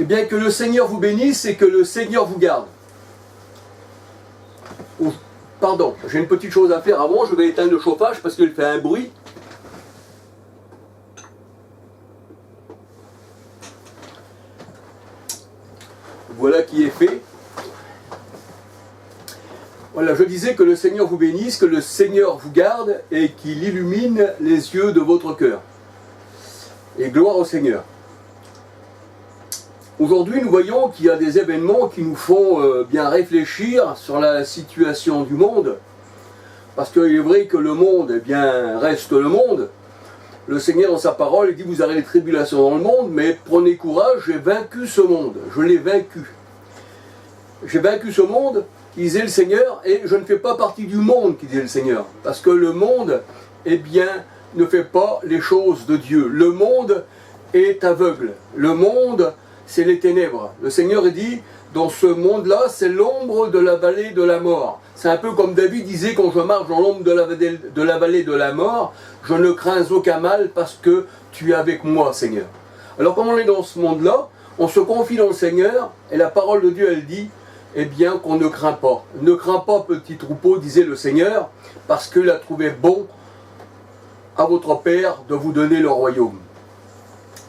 Eh bien, que le Seigneur vous bénisse et que le Seigneur vous garde. Oh, pardon, j'ai une petite chose à faire avant, je vais éteindre le chauffage parce qu'il fait un bruit. Voilà qui est fait. Voilà, je disais que le Seigneur vous bénisse, que le Seigneur vous garde et qu'il illumine les yeux de votre cœur. Et gloire au Seigneur. Aujourd'hui, nous voyons qu'il y a des événements qui nous font bien réfléchir sur la situation du monde. Parce qu'il est vrai que le monde, eh bien, reste le monde. Le Seigneur, dans sa parole, il dit, vous aurez des tribulations dans le monde, mais prenez courage, j'ai vaincu ce monde. Je l'ai vaincu. J'ai vaincu ce monde, qui disait le Seigneur, et je ne fais pas partie du monde, qui disait le Seigneur. Parce que le monde, eh bien, ne fait pas les choses de Dieu. Le monde est aveugle. Le monde, c'est les ténèbres. Le Seigneur dit, dans ce monde-là, c'est l'ombre de la vallée de la mort. C'est un peu comme David disait, quand je marche dans l'ombre de la vallée de la mort, je ne crains aucun mal parce que tu es avec moi, Seigneur. Alors, comme on est dans ce monde-là, on se confie dans le Seigneur, et la parole de Dieu, elle dit, eh bien, qu'on ne craint pas. Ne crains pas, petit troupeau, disait le Seigneur, parce qu'il a trouvé bon à votre Père de vous donner le royaume.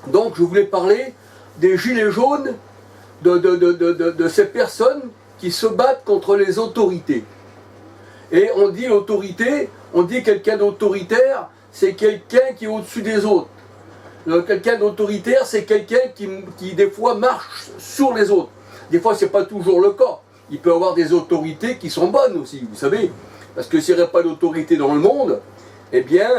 Donc, je voulais parler des gilets jaunes, de ces personnes qui se battent contre les autorités. Et on dit autorité, on dit quelqu'un d'autoritaire, c'est quelqu'un qui est au-dessus des autres. Quelqu'un d'autoritaire, c'est quelqu'un qui des fois marche sur les autres. Des fois, ce n'est pas toujours le cas. Il peut y avoir des autorités qui sont bonnes aussi, vous savez. Parce que s'il n'y aurait pas d'autorité dans le monde, eh bien,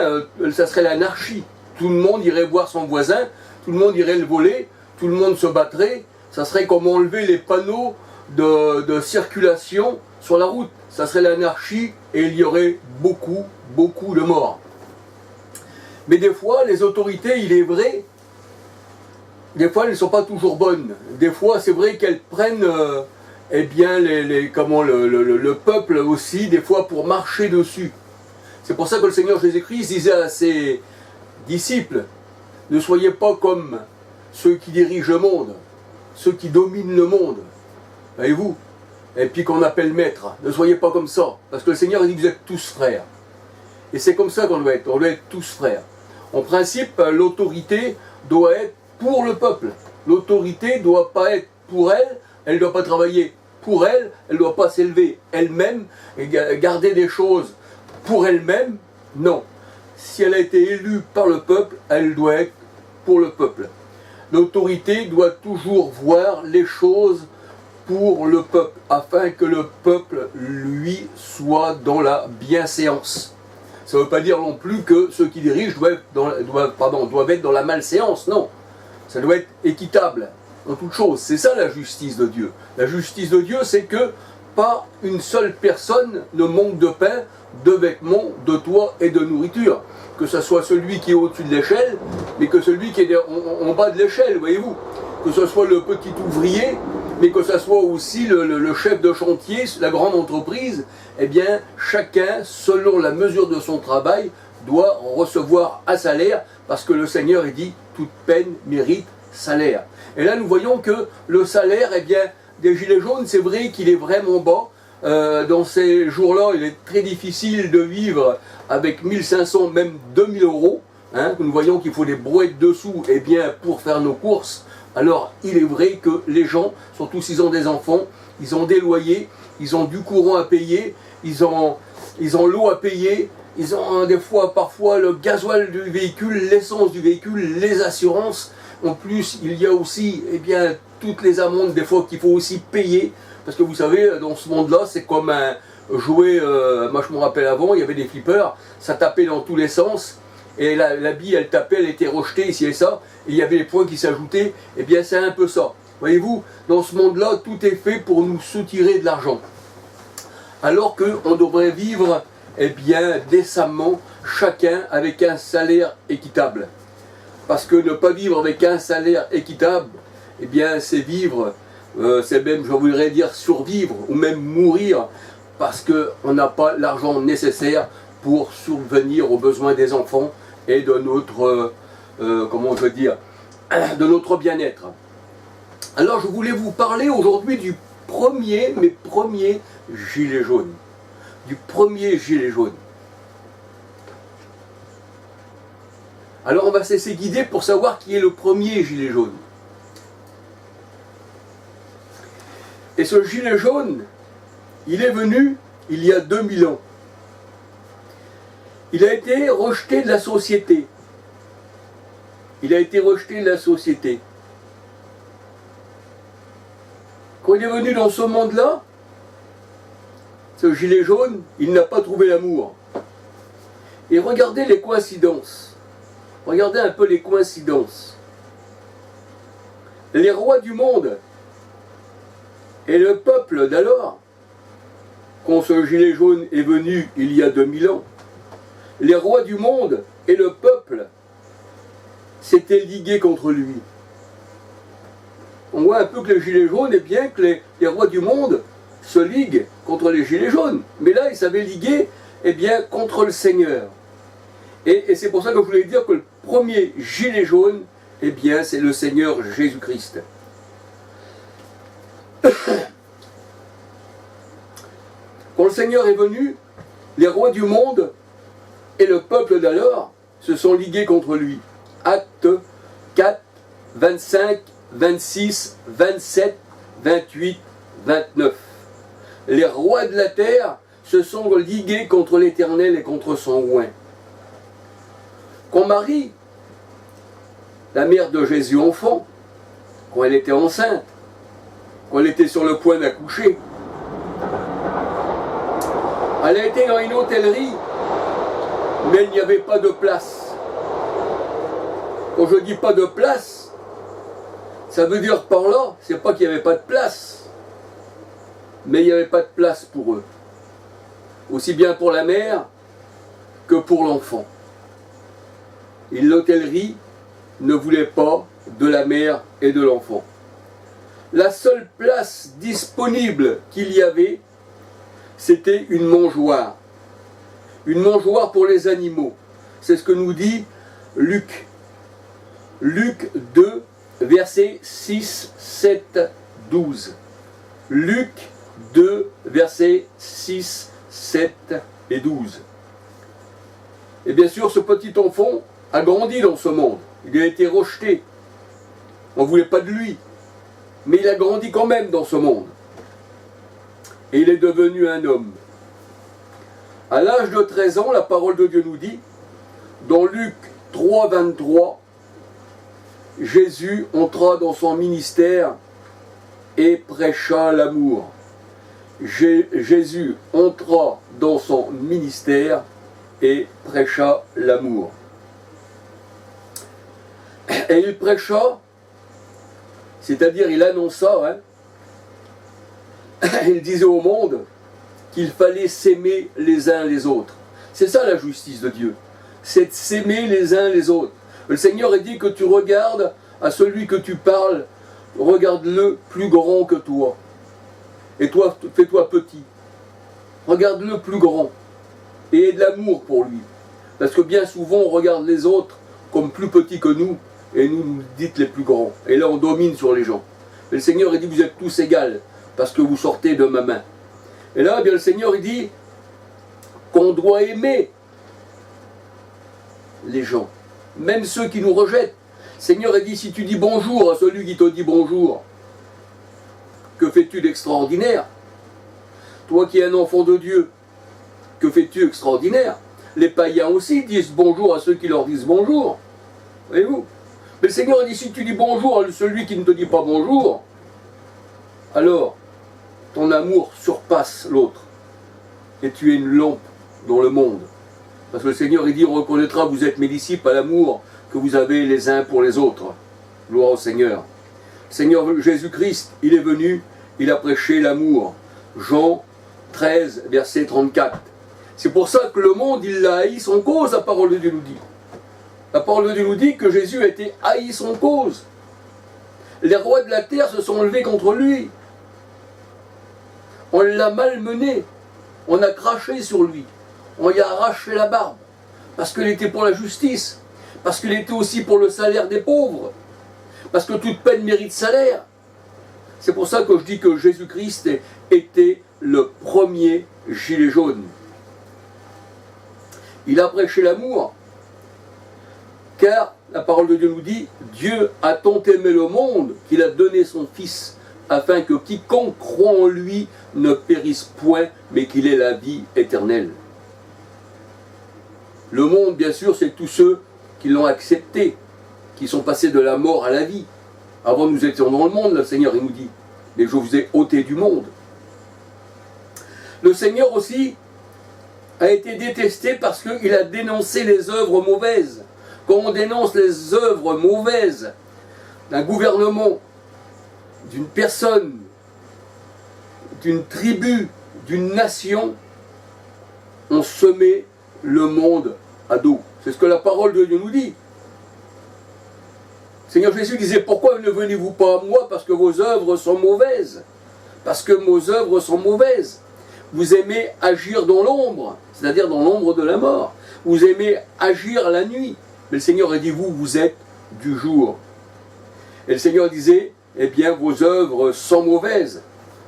ça serait l'anarchie. Tout le monde irait voir son voisin, tout le monde irait le voler, tout le monde se battrait. Ça serait comme enlever les panneaux de circulation sur la route. Ça serait l'anarchie et il y aurait beaucoup, beaucoup de morts. Mais des fois, les autorités, il est vrai, des fois, elles ne sont pas toujours bonnes. Des fois, c'est vrai qu'elles prennent eh bien, le peuple aussi, des fois, pour marcher dessus. C'est pour ça que le Seigneur Jésus-Christ disait à ses disciples, ne soyez pas comme ceux qui dirigent le monde, ceux qui dominent le monde. Voyez-vous? Et puis qu'on appelle maître. Ne soyez pas comme ça. Parce que le Seigneur dit que vous êtes tous frères. Et c'est comme ça qu'on doit être. On doit être tous frères. En principe, l'autorité doit être pour le peuple. L'autorité ne doit pas être pour elle, elle ne doit pas travailler pour elle, elle ne doit pas s'élever elle-même et garder des choses pour elle-même. Non. Si elle a été élue par le peuple, elle doit être pour le peuple. L'autorité doit toujours voir les choses pour le peuple, afin que le peuple, lui, soit dans la bienséance. Ça ne veut pas dire non plus que ceux qui dirigent doivent être dans la malséance, non. Ça doit être équitable dans toute chose. C'est ça la justice de Dieu. La justice de Dieu, c'est que pas une seule personne ne manque de pain, de vêtements, de toit et de nourriture. Que ce soit celui qui est au-dessus de l'échelle, mais que celui qui est en bas de l'échelle, voyez-vous. Que ce soit le petit ouvrier, mais que ce soit aussi le chef de chantier, la grande entreprise, eh bien, chacun, selon la mesure de son travail, doit recevoir un salaire, parce que le Seigneur, il dit, toute peine mérite salaire. Et là, nous voyons que le salaire, eh bien, des Gilets jaunes, c'est vrai qu'il est vraiment bas. Dans ces jours-là, il est très difficile de vivre avec 1500, même 2000 euros. Hein, nous voyons qu'il faut des brouettes dessous, eh bien, pour faire nos courses. Alors, il est vrai que les gens, surtout s'ils ont des enfants, ils ont des loyers, ils ont du courant à payer, ils ont l'eau à payer, ils ont des fois, parfois, le gasoil du véhicule, l'essence du véhicule, les assurances. En plus, il y a aussi, eh bien, toutes les amendes, des fois, qu'il faut aussi payer. Parce que vous savez, dans ce monde-là, c'est comme un jouet, moi je me rappelle avant, il y avait des flippers, ça tapait dans tous les sens. Et la bille, elle tapait, elle était rejetée ici et ça, et il y avait les points qui s'ajoutaient, et bien c'est un peu ça. Voyez-vous, dans ce monde-là, tout est fait pour nous soutirer de l'argent. Alors qu'on devrait vivre, eh bien, décemment, chacun avec un salaire équitable. Parce que ne pas vivre avec un salaire équitable, eh bien, c'est vivre, c'est même, je voudrais dire, survivre, ou même mourir, parce qu'on n'a pas l'argent nécessaire pour subvenir aux besoins des enfants et de notre, comment je veux dire, de notre bien-être. Alors je voulais vous parler aujourd'hui du premier gilet jaune. Du premier gilet jaune. Alors on va se laisser guider pour savoir qui est le premier gilet jaune. Et ce gilet jaune, il est venu il y a 2000 ans. Il a été rejeté de la société. Il a été rejeté de la société. Quand il est venu dans ce monde-là, ce gilet jaune, il n'a pas trouvé l'amour. Et regardez les coïncidences. Regardez un peu les coïncidences. Les rois du monde et le peuple d'alors, quand ce gilet jaune est venu il y a 2000 ans, les rois du monde et le peuple s'étaient ligués contre lui. On voit un peu que les gilets jaunes, et bien que les rois du monde se liguent contre les gilets jaunes. Mais là, ils s'avaient ligué bien, contre le Seigneur. Et c'est pour ça que je voulais dire que le premier gilet jaune, bien, c'est le Seigneur Jésus-Christ. Quand le Seigneur est venu, les rois du monde et le peuple d'alors se sont ligués contre lui. Actes 4, 25, 26, 27, 28, 29. Les rois de la terre se sont ligués contre l'Éternel et contre son oint. Quand Marie, la mère de Jésus enfant, quand elle était enceinte, quand elle était sur le point d'accoucher, elle a été dans une hôtellerie, mais il n'y avait pas de place. Quand je dis pas de place, ça veut dire par là, c'est pas qu'il n'y avait pas de place, mais il n'y avait pas de place pour eux. Aussi bien pour la mère que pour l'enfant. Et l'hôtellerie ne voulait pas de la mère et de l'enfant. La seule place disponible qu'il y avait, c'était une mangeoire. Une mangeoire pour les animaux. C'est ce que nous dit Luc. Luc 2, versets 6, 7, 12. Luc 2, versets 6, 7 et 12. Et bien sûr, ce petit enfant a grandi dans ce monde. Il a été rejeté. On ne voulait pas de lui. Mais il a grandi quand même dans ce monde. Et il est devenu un homme. À l'âge de 13 ans, la parole de Dieu nous dit, dans Luc 3, 23, Jésus entra dans son ministère et prêcha l'amour. Jésus entra dans son ministère et prêcha l'amour. Et il prêcha, c'est-à-dire il annonça, il disait au monde qu'il fallait s'aimer les uns les autres. C'est ça la justice de Dieu, c'est de s'aimer les uns les autres. Le Seigneur a dit que tu regardes à celui que tu parles, regarde-le plus grand que toi. Et toi, fais-toi petit. Regarde-le plus grand. Et aie de l'amour pour lui. Parce que bien souvent, on regarde les autres comme plus petits que nous, et nous dites les plus grands. Et là, on domine sur les gens. Et le Seigneur, il dit, vous êtes tous égaux, parce que vous sortez de ma main. Et là, bien, le Seigneur, il dit qu'on doit aimer les gens, même ceux qui nous rejettent. Le Seigneur a dit, si tu dis bonjour à celui qui te dit bonjour, que fais-tu d'extraordinaire? Toi qui es un enfant de Dieu, que fais-tu extraordinaire? Les païens aussi disent bonjour à ceux qui leur disent bonjour. Voyez-vous? Mais le Seigneur a dit, si tu dis bonjour à celui qui ne te dit pas bonjour, alors ton amour surpasse l'autre. Et tu es une lampe dans le monde. Parce que le Seigneur, il dit, on reconnaîtra, vous êtes mes disciples à l'amour que vous avez les uns pour les autres. Gloire au Seigneur. Le Seigneur Jésus-Christ, il est venu, il a prêché l'amour. Jean 13, verset 34. C'est pour ça que le monde, il l'a haï sans cause, la parole de Dieu nous dit. La parole de Dieu nous dit que Jésus a été haï sans cause. Les rois de la terre se sont levés contre lui. On l'a malmené. On a craché sur lui. On lui a arraché la barbe. Parce qu'il était pour la justice. Parce qu'il était aussi pour le salaire des pauvres. Parce que toute peine mérite salaire. C'est pour ça que je dis que Jésus-Christ était le premier gilet jaune. Il a prêché l'amour, car la parole de Dieu nous dit « Dieu a tant aimé le monde qu'il a donné son Fils, afin que quiconque croit en lui ne périsse point, mais qu'il ait la vie éternelle. » Le monde, bien sûr, c'est tous ceux qui l'ont accepté, qui sont passés de la mort à la vie. Avant, nous étions dans le monde, le Seigneur, il nous dit, mais je vous ai ôté du monde. Le Seigneur aussi a été détesté parce qu'il a dénoncé les œuvres mauvaises. Quand on dénonce les œuvres mauvaises d'un gouvernement, d'une personne, d'une tribu, d'une nation, on se met le monde à dos. C'est ce que la parole de Dieu nous dit. Seigneur Jésus disait, pourquoi ne venez-vous pas à moi? Parce que vos œuvres sont mauvaises. Parce que vos œuvres sont mauvaises. Vous aimez agir dans l'ombre, c'est-à-dire dans l'ombre de la mort. Vous aimez agir la nuit. Mais le Seigneur a dit, vous êtes du jour. Et le Seigneur disait, eh bien, vos œuvres sont mauvaises.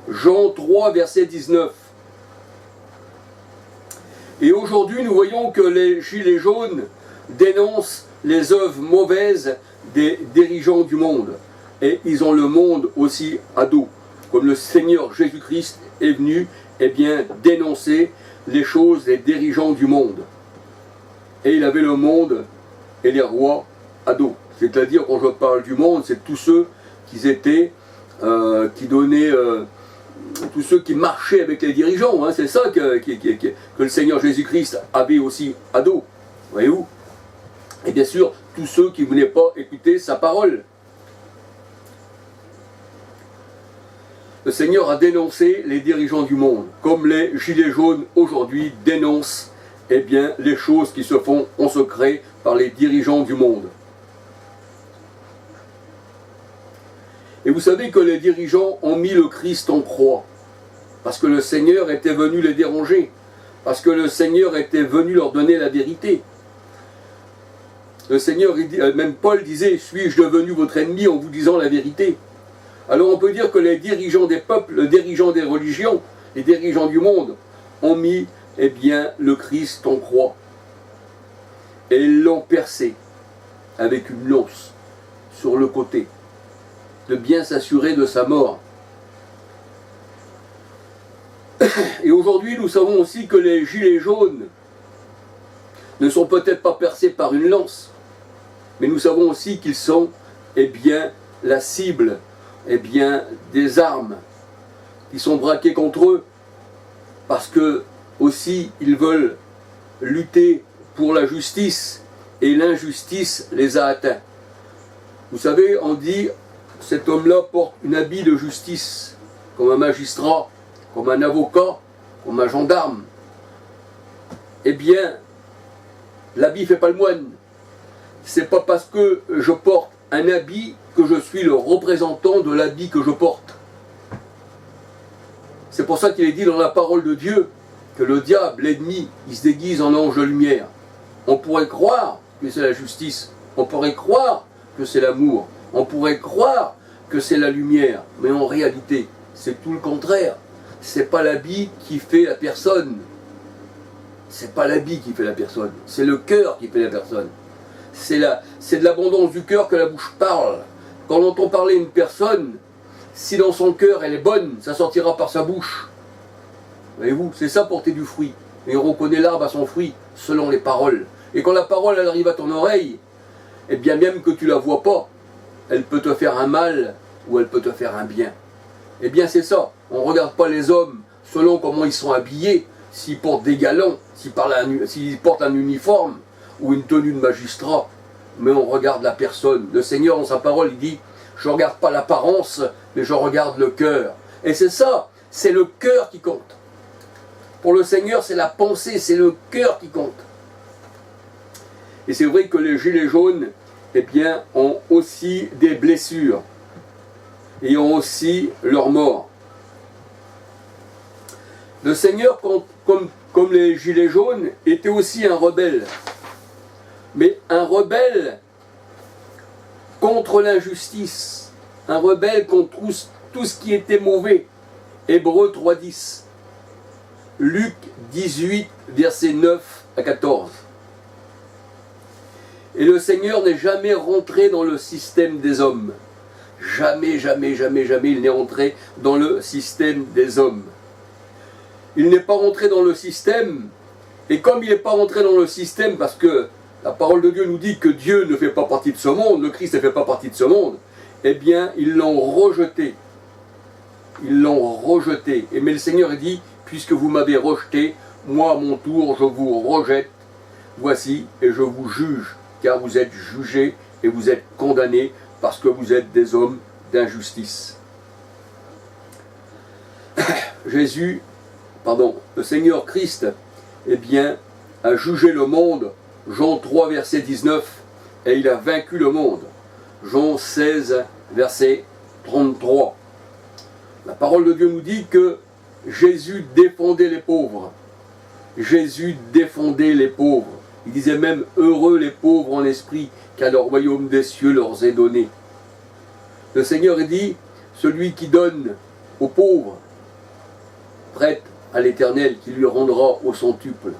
Jean 3, verset 19. Et aujourd'hui, nous voyons que les gilets jaunes dénoncent les œuvres mauvaises des dirigeants du monde. Et ils ont le monde aussi à dos. Comme le Seigneur Jésus-Christ est venu, eh bien, dénoncer les choses des dirigeants du monde. Et il avait le monde et les rois à dos. C'est-à-dire, quand je parle du monde, c'est tous ceux qui étaient, qui donnaient, tous ceux qui marchaient avec les dirigeants. Hein, c'est ça que le Seigneur Jésus-Christ avait aussi à dos. Voyez-vous? Et bien sûr, tous ceux qui ne voulaient pas écouter sa parole. Le Seigneur a dénoncé les dirigeants du monde, comme les gilets jaunes aujourd'hui dénoncent eh bien, les choses qui se font en secret par les dirigeants du monde. Et vous savez que les dirigeants ont mis le Christ en croix, parce que le Seigneur était venu les déranger, parce que le Seigneur était venu leur donner la vérité. Le Seigneur, même Paul disait, suis-je devenu votre ennemi en vous disant la vérité? Alors on peut dire que les dirigeants des peuples, les dirigeants des religions, les dirigeants du monde ont mis eh bien, le Christ en croix. Et ils l'ont percé avec une lance sur le côté, de bien s'assurer de sa mort. Et aujourd'hui, nous savons aussi que les gilets jaunes ne sont peut-être pas percés par une lance, mais nous savons aussi qu'ils sont eh bien, la cible eh bien, des armes qui sont braquées contre eux, parce que aussi ils veulent lutter pour la justice, et l'injustice les a atteints. Vous savez, on dit, cet homme-là porte une habit de justice, comme un magistrat, comme un avocat, comme un gendarme. Eh bien, l'habit ne fait pas le moine. C'est pas parce que je porte un habit que je suis le représentant de l'habit que je porte. C'est pour ça qu'il est dit dans la parole de Dieu que le diable, l'ennemi, il se déguise en ange de lumière. On pourrait croire que c'est la justice, on pourrait croire que c'est l'amour, on pourrait croire que c'est la lumière, mais en réalité, c'est tout le contraire. C'est pas l'habit qui fait la personne. C'est pas l'habit qui fait la personne, c'est le cœur qui fait la personne. C'est de l'abondance du cœur que la bouche parle. Quand on entend parler une personne, si dans son cœur elle est bonne, ça sortira par sa bouche. Voyez-vous, c'est ça porter du fruit. Et on reconnaît l'arbre à son fruit, selon les paroles. Et quand la parole elle arrive à ton oreille, eh bien même que tu ne la vois pas, elle peut te faire un mal ou elle peut te faire un bien. Eh bien c'est ça, on ne regarde pas les hommes selon comment ils sont habillés, s'ils portent des galons, s'ils portent un uniforme ou une tenue de magistrat, mais on regarde la personne. Le Seigneur, dans sa parole, il dit, je ne regarde pas l'apparence, mais je regarde le cœur. Et c'est ça, c'est le cœur qui compte. Pour le Seigneur, c'est la pensée, c'est le cœur qui compte. Et c'est vrai que les gilets jaunes, eh bien, ont aussi des blessures et ont aussi leur mort. Le Seigneur, comme les gilets jaunes, était aussi un rebelle. Mais un rebelle contre l'injustice, un rebelle contre tout ce qui était mauvais. Hébreux 3,10. Luc 18, versets 9 à 14. Et le Seigneur n'est jamais rentré dans le système des hommes. Jamais, jamais, jamais, jamais il n'est rentré dans le système des hommes. Il n'est pas rentré dans le système, et comme il n'est pas rentré dans le système, parce que la parole de Dieu nous dit que Dieu ne fait pas partie de ce monde, le Christ ne fait pas partie de ce monde, eh bien, ils l'ont rejeté. Ils l'ont rejeté. Et mais le Seigneur dit, puisque vous m'avez rejeté, moi à mon tour, je vous rejette. Voici, et je vous juge, car vous êtes jugés et vous êtes condamnés, parce que vous êtes des hommes d'injustice. Le Seigneur Christ, eh bien, a jugé le monde, Jean 3, verset 19, et il a vaincu le monde. Jean 16, verset 33. La parole de Dieu nous dit que Jésus défendait les pauvres. Jésus défendait les pauvres. Il disait même, heureux les pauvres en esprit, car le royaume des cieux leur est donné. Le Seigneur dit, celui qui donne aux pauvres, prête à l'Éternel, qui lui rendra au centuple.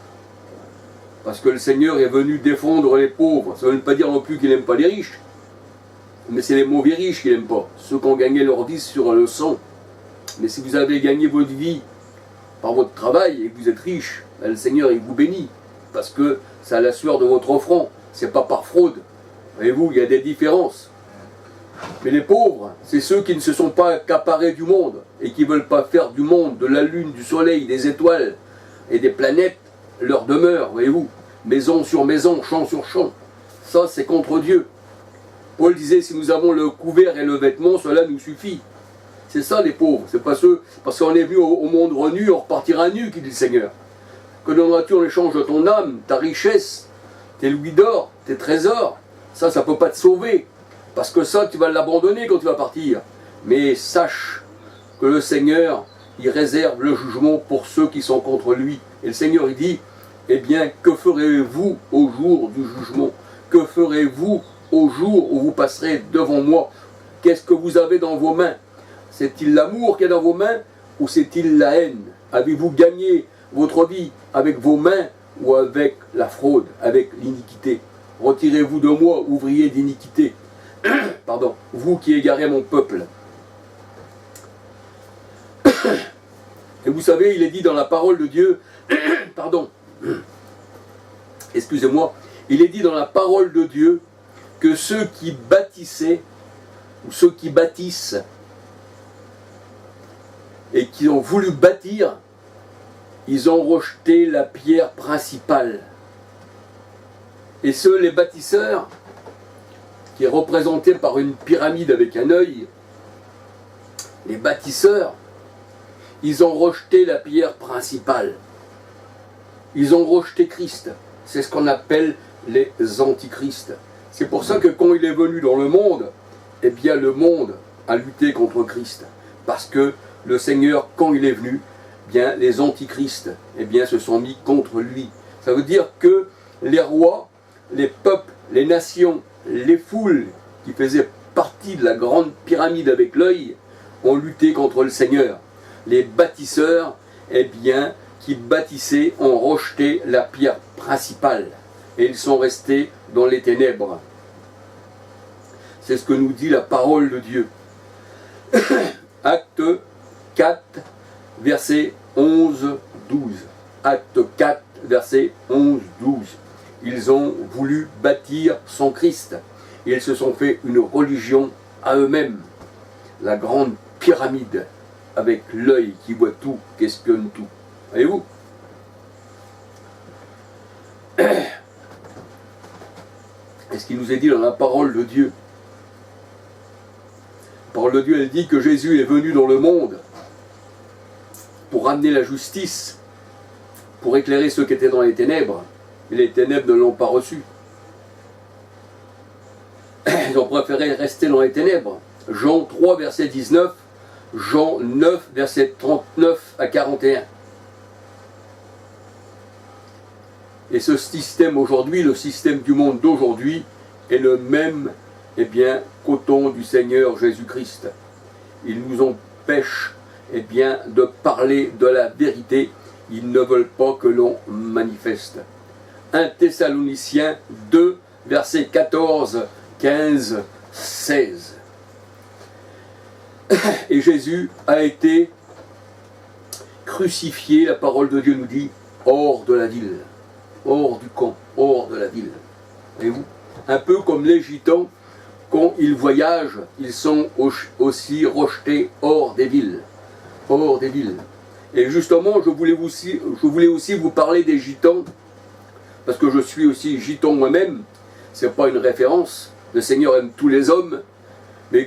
Parce que le Seigneur est venu défendre les pauvres. Ça ne veut pas dire non plus qu'il n'aime pas les riches. Mais c'est les mauvais riches qu'il n'aime pas. Ceux qui ont gagné leur vie sur le sang. Mais si vous avez gagné votre vie par votre travail et que vous êtes riche, ben le Seigneur il vous bénit. Parce que c'est à la sueur de votre front. C'est pas par fraude. Voyez-vous, il y a des différences. Mais les pauvres, c'est ceux qui ne se sont pas accaparés du monde et qui ne veulent pas faire du monde, de la lune, du soleil, des étoiles et des planètes leur demeure, voyez-vous. Maison sur maison, champ sur champ. Ça, c'est contre Dieu. Paul disait, si nous avons le couvert et le vêtement, cela nous suffit. C'est ça les pauvres. C'est pas ceux, parce qu'on est venu au monde nu, on repartira nu, qui dit le Seigneur. Que donneras-tu en échange de ton âme, ta richesse, tes louis d'or, tes trésors? Ça ne peut pas te sauver. Parce que ça, tu vas l'abandonner quand tu vas partir. Mais sache que le Seigneur, il réserve le jugement pour ceux qui sont contre lui. Et le Seigneur, il dit, eh bien, que ferez-vous au jour du jugement? Que ferez-vous au jour où vous passerez devant moi? Qu'est-ce que vous avez dans vos mains? C'est-il l'amour qui est dans vos mains ou c'est-il la haine? Avez-vous gagné votre vie avec vos mains ou avec la fraude, avec l'iniquité? Retirez-vous de moi, ouvriers d'iniquité. Pardon, vous qui égarez mon peuple. Et vous savez, il est dit dans la parole de Dieu, pardon, excusez-moi, il est dit dans la parole de Dieu que ceux qui bâtissaient, ou ceux qui bâtissent, et qui ont voulu bâtir, ils ont rejeté la pierre principale. Et ceux, les bâtisseurs, qui est représenté par une pyramide avec un œil, les bâtisseurs, ils ont rejeté la pierre principale. Ils ont rejeté Christ. C'est ce qu'on appelle les antichrists. C'est pour ça que quand il est venu dans le monde, eh bien le monde a lutté contre Christ. Parce que le Seigneur, quand il est venu, eh bien les antichrists eh bien, se sont mis contre lui. Ça veut dire que les rois, les peuples, les nations, les foules qui faisaient partie de la grande pyramide avec l'œil ont lutté contre le Seigneur. Les bâtisseurs, eh bien, qui bâtissaient ont rejeté la pierre principale et ils sont restés dans les ténèbres. C'est ce que nous dit la parole de Dieu. Acte 4, verset 11-12. Acte 4, verset 11-12. Ils ont voulu bâtir sans Christ. Et ils se sont fait une religion à eux-mêmes. La grande pyramide avec l'œil qui voit tout, questionne tout. Voyez-vous? Et ce qui nous est dit dans la parole de Dieu. La parole de Dieu, elle dit que Jésus est venu dans le monde pour amener la justice, pour éclairer ceux qui étaient dans les ténèbres. Et les ténèbres ne l'ont pas reçu. Ils ont préféré rester dans les ténèbres. Jean 3, verset 19, Jean 9, verset 39 à 41. Et ce système aujourd'hui, le système du monde d'aujourd'hui, est le même, eh bien, qu'au temps du Seigneur Jésus-Christ. ils nous empêchent eh bien, de parler de la vérité. Ils ne veulent pas que l'on manifeste. 1 Thessaloniciens 2, versets 14, 15, 16. Et Jésus a été crucifié, la parole de Dieu nous dit, hors de la ville, hors du camp, hors de la ville. Voyez-vous ? Un peu comme les gitans, quand ils voyagent, ils sont aussi rejetés hors des villes. Hors des villes. Et justement, je voulais aussi vous parler des gitans, parce que je suis aussi gitan moi-même. Ce n'est pas une référence. Le Seigneur aime tous les hommes. Mais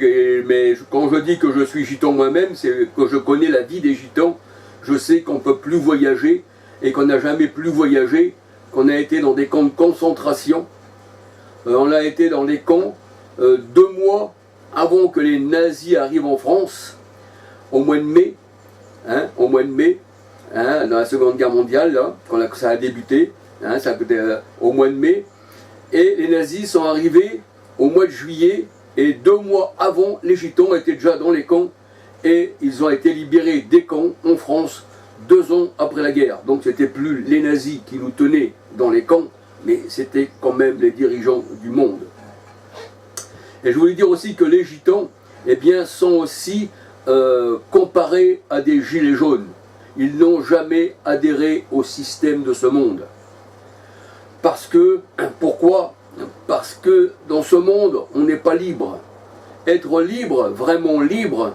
quand je dis que je suis gitan moi-même, c'est que je connais la vie des gitans. Je sais qu'on ne peut plus voyager et qu'on n'a jamais plus voyagé, qu'on a été dans des camps de concentration. On a été dans des camps 2 mois avant que les nazis arrivent en France, au mois de mai, dans la Seconde Guerre mondiale, là, quand ça a débuté, au mois de mai, et les nazis sont arrivés au mois de juillet, et 2 mois avant, les gitans étaient déjà dans les camps, et ils ont été libérés des camps en France 2 ans après la guerre. Donc c'était plus les nazis qui nous tenaient dans les camps, mais c'était quand même les dirigeants du monde. Et je voulais dire aussi que les gitans, eh bien, sont aussi comparés à des gilets jaunes. Ils n'ont jamais adhéré au système de ce monde. Pourquoi ? Parce que dans ce monde, on n'est pas libre. Être libre, vraiment libre,